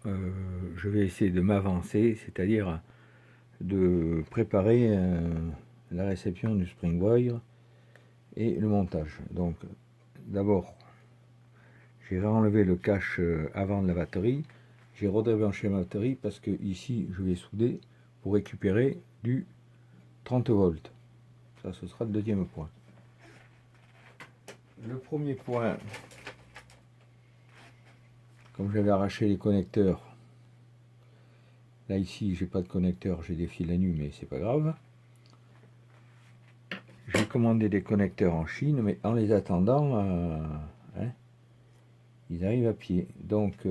je vais essayer de m'avancer, c'est-à-dire de préparer la réception du spring wire et le montage. Donc d'abord j'ai enlevé le cache avant de la batterie, j'ai redébranché la batterie parce que ici je vais souder pour récupérer du 30 volts. Ça, ce sera le deuxième point. Le premier point, comme j'avais arraché les connecteurs, là ici j'ai pas de connecteur, j'ai des fils à nu, mais c'est pas grave. J'ai commandé des connecteurs en Chine, mais en les attendant, ils arrivent à pied. Donc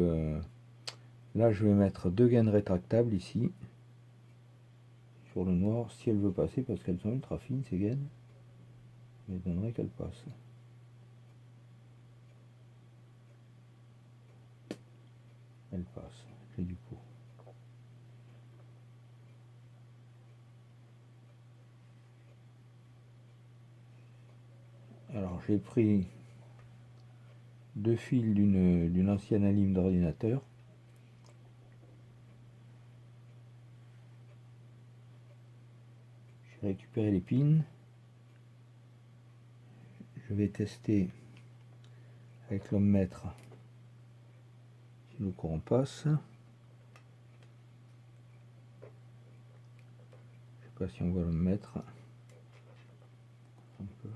là je vais mettre deux gaines rétractables ici, sur le noir, si elle veut passer, parce qu'elles sont ultra fines ces gaines, je donnerai qu'elles passent. Elles passent, j'ai du coup. Alors j'ai pris deux fils d'une ancienne alim d'ordinateur. J'ai récupéré les pins. Je vais tester avec l'ohmmètre si le courant passe. Je ne sais pas si on voit l'ohmmètre. Un peu.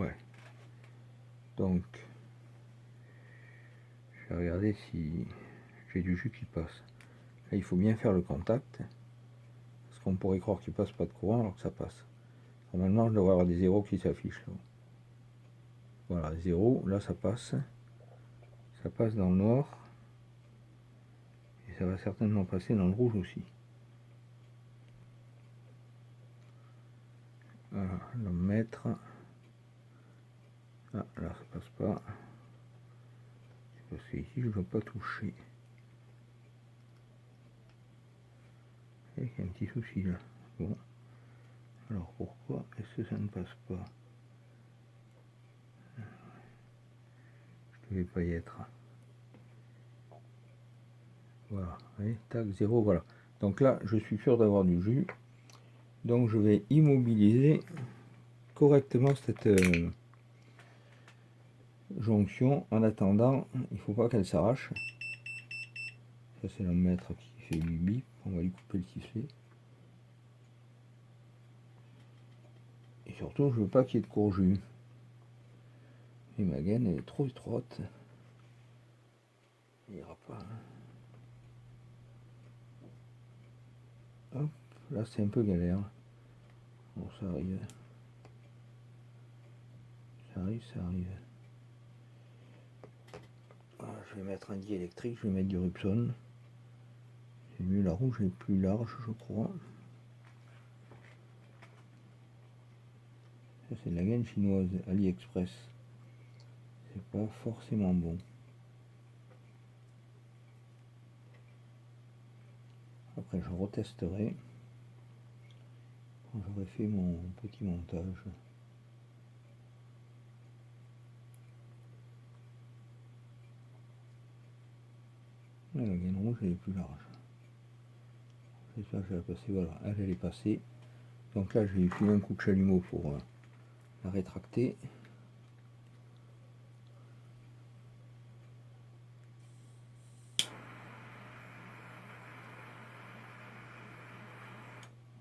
Ouais. Donc, je vais regarder si j'ai du jus qui passe. Là, il faut bien faire le contact. Parce qu'on pourrait croire qu'il passe pas de courant alors que ça passe. Normalement, je devrais avoir des zéros qui s'affichent. Voilà, 0, là ça passe. Ça passe dans le noir. Et ça va certainement passer dans le rouge aussi. Voilà, l'ohmmètre. Ah, là ça passe pas. Parce que ici je ne peux pas toucher. Il y a un petit souci là. Bon. Alors pourquoi est-ce que ça ne passe pas? Je ne vais pas y être. Voilà. Et tac, 0, voilà. Donc là, je suis sûr d'avoir du jus. Donc je vais immobiliser correctement cette jonction. En attendant, il ne faut pas qu'elle s'arrache. Ça c'est l'ohmmètre qui fait du bip. On va lui couper le sifflet. Et surtout, je veux pas qu'il y ait de court jus. Et ma gaine elle est trop étroite. Il ira pas. Hop, là c'est un peu galère. Bon, ça arrive. Ça arrive, ça arrive. Voilà, je vais mettre un diélectrique, je vais mettre du Rupson. C'est mieux, la rouge est plus large, je crois. Ça c'est de la gaine chinoise, AliExpress. C'est pas forcément bon. Après je retesterai quand j'aurai fait mon petit montage. Là, la gaine rouge elle est plus large. J'espère que je vais la passer. Voilà, elle est passée. Donc là je vais filer un coup de chalumeau pour la rétracter.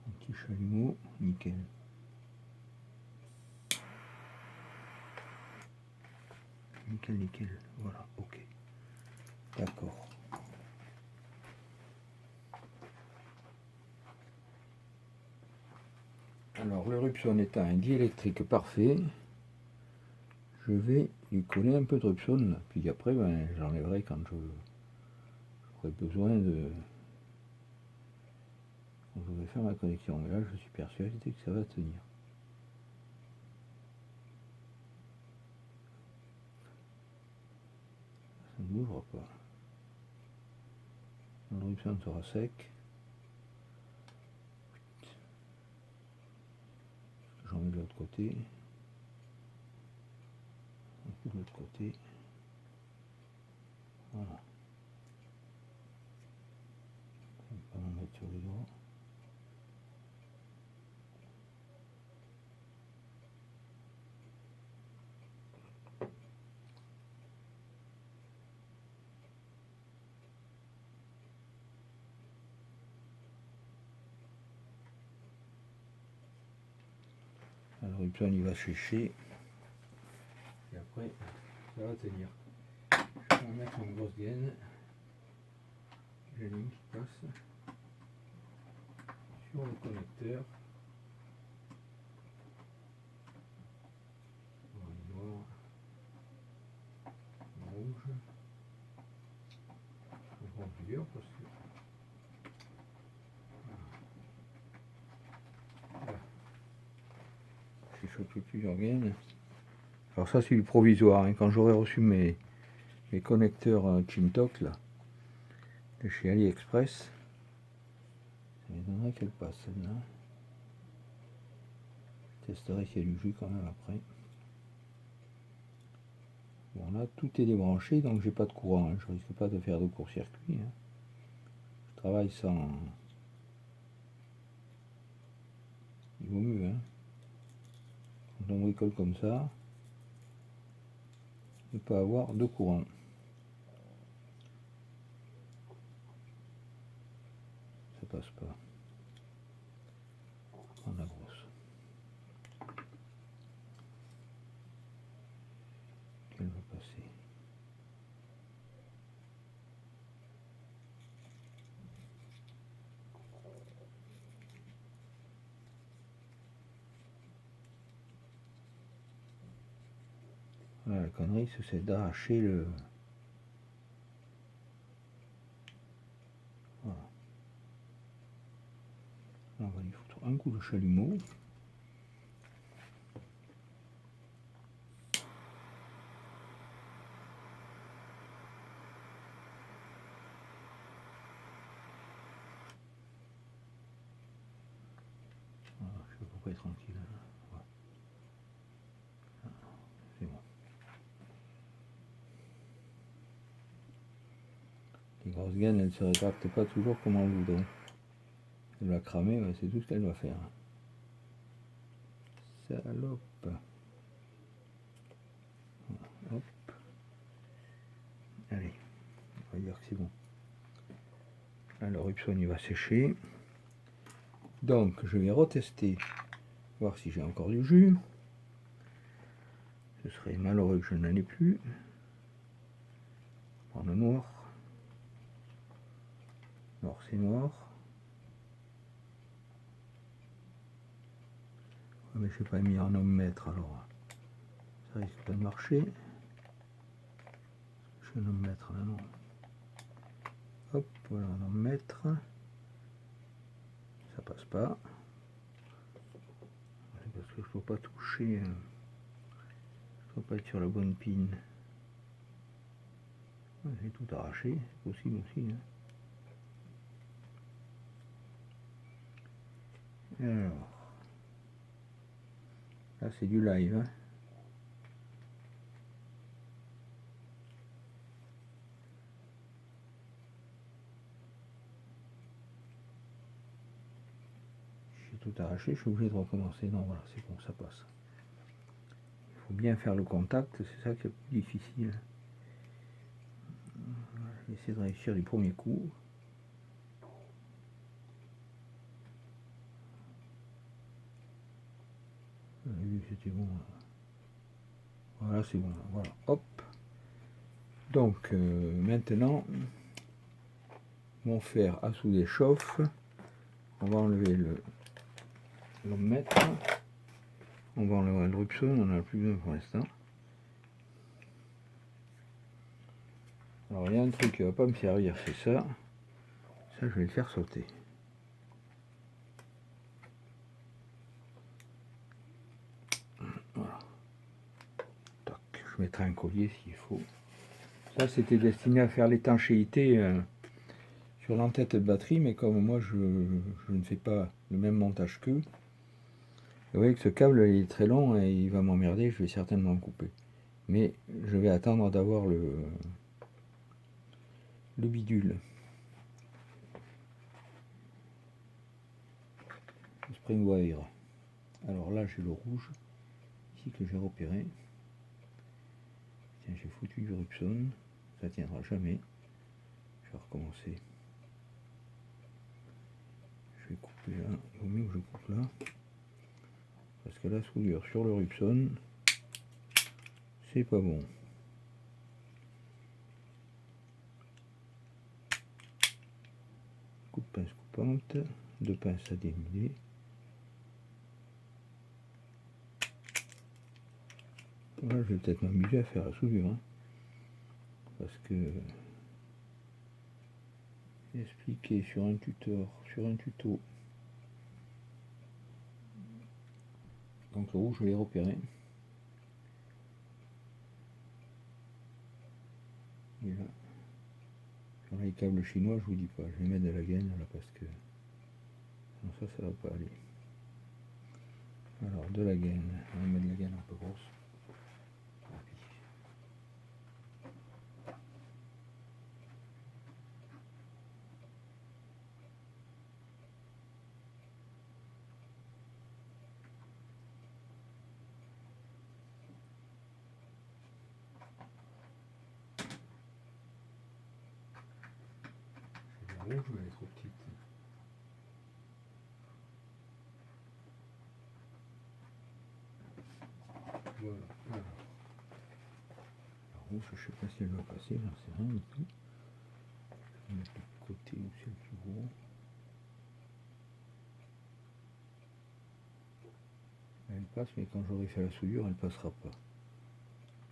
Un petit chalumeau, nickel. Nickel, nickel. Voilà, ok. D'accord. Alors le Rupson étant un diélectrique parfait, je vais lui coller un peu de Rupson là. Puis après ben, j'enlèverai quand j'aurai besoin de. Quand je vais faire ma connexion. Mais là je suis persuadé que ça va tenir. Ça ne bougera pas. Le Rupson sera sec. J'en mets de l'autre côté. Un coup de l'autre côté. Voilà. sur le doigt. Alors Rupson il va sécher et après ça va tenir. Je vais mettre une grosse gaine, j'ai la ligne qui passe sur le connecteur. Noir, rouge, je prends plusieurs parce que voilà. J'ai chopé plusieurs gaines. Alors ça c'est du provisoire, hein. Quand j'aurai reçu mes connecteurs Chintok là, de chez AliExpress, ça m'étonnerait qu'elle passe celle-là. Je testerai s'il y a du jus quand même après. Bon là tout est débranché donc j'ai pas de courant, hein. Je risque pas de faire de court-circuit, hein. Je travaille sans... Il vaut mieux, hein. Quand on bricole comme ça, ne pas avoir de courant. Ça passe pas. On la grosse. Elle va passer. Voilà, la connerie, c'est d'arracher le... Voilà. Là, on va lui foutre un coup de chalumeau. Voilà, je peux pas être tranquille. Voilà. C'est bon. Les grosses gaines, elles ne se rétractent pas toujours comme on le voudrait. Elle va cramer, ouais, c'est tout ce qu'elle doit faire. Salope. Voilà, hop. Allez, on va dire que c'est bon. Là, le Rupson il va sécher. Donc, je vais retester, voir si j'ai encore du jus. Ce serait malheureux que je n'en ai plus. Prendre le noir. Noir, c'est noir. Mais je n'ai pas mis en ohm-mètre, alors ça risque pas de marcher. Je vais en ohm-mètre là, non. Hop, voilà, en ohm-mètre. Ça passe pas. C'est parce que je ne peux pas toucher. Je ne peux pas être sur la bonne pin. J'ai tout arraché, c'est possible aussi. Hein. Alors, là c'est du live. Hein. J'ai tout arraché, je suis obligé de recommencer. Non, voilà, c'est bon, ça passe. Il faut bien faire le contact, c'est ça qui est plus difficile. Je vais essayer de réussir du premier coup. J'ai vu que c'était bon. Voilà, c'est bon. Voilà, hop. Donc, maintenant, mon fer à souder chauffe. On va enlever l'ohm-mètre. On va enlever le Rupson, on n'en a plus besoin pour l'instant. Alors, il y a un truc qui ne va pas me servir, c'est ça. Ça, je vais le faire sauter. Voilà. Tac, je mettrai un collier s'il faut. Ça, c'était destiné à faire l'étanchéité sur l'entête de batterie, mais comme moi, je ne fais pas le même montage qu'eux, vous voyez que ce câble il est très long et il va m'emmerder, je vais certainement le couper. Mais je vais attendre d'avoir le bidule. spring wire. Alors là j'ai le rouge ici que j'ai repéré. Tiens, j'ai foutu du Rupson, ça tiendra jamais. Je vais recommencer. Je vais couper là, il vaut mieux que je coupe là. Parce que la soudure sur le Rupson, c'est pas bon. Coup de pince coupante, de pince à démêler. Là, je vais peut-être m'amuser à faire la soudure, hein, parce que expliqué sur un tuto. Donc le rouge, je l'ai repéré. Et là, sur les câbles chinois, je vous dis pas, je vais mettre de la gaine là parce que non, ça va pas aller. Alors de la gaine, on va mettre de la gaine un peu grosse. La rouge, elle est trop petite. Voilà. Alors, la rouge, je sais pas si elle va passer, j'en sais rien du tout. Je vais mettre le côté où c'est le plus gros. Elle passe, mais quand j'aurai fait la soudure, elle passera pas.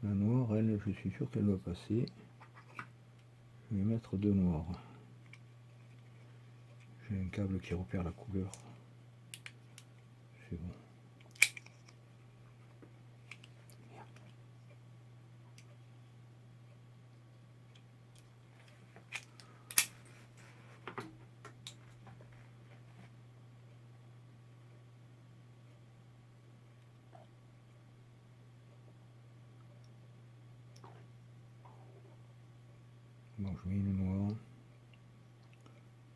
La noire, elle, je suis sûr qu'elle va passer. Je vais mettre deux noirs. J'ai un câble qui repère la couleur. C'est bon. Bon, je mets le noir.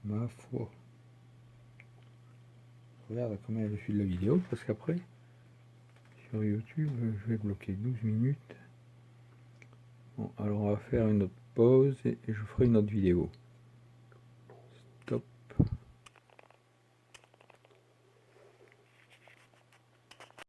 Ma foi. Regarde comment elle suit de la vidéo, parce qu'après, sur YouTube, je vais bloquer 12 minutes. Bon, alors on va faire une autre pause et je ferai une autre vidéo.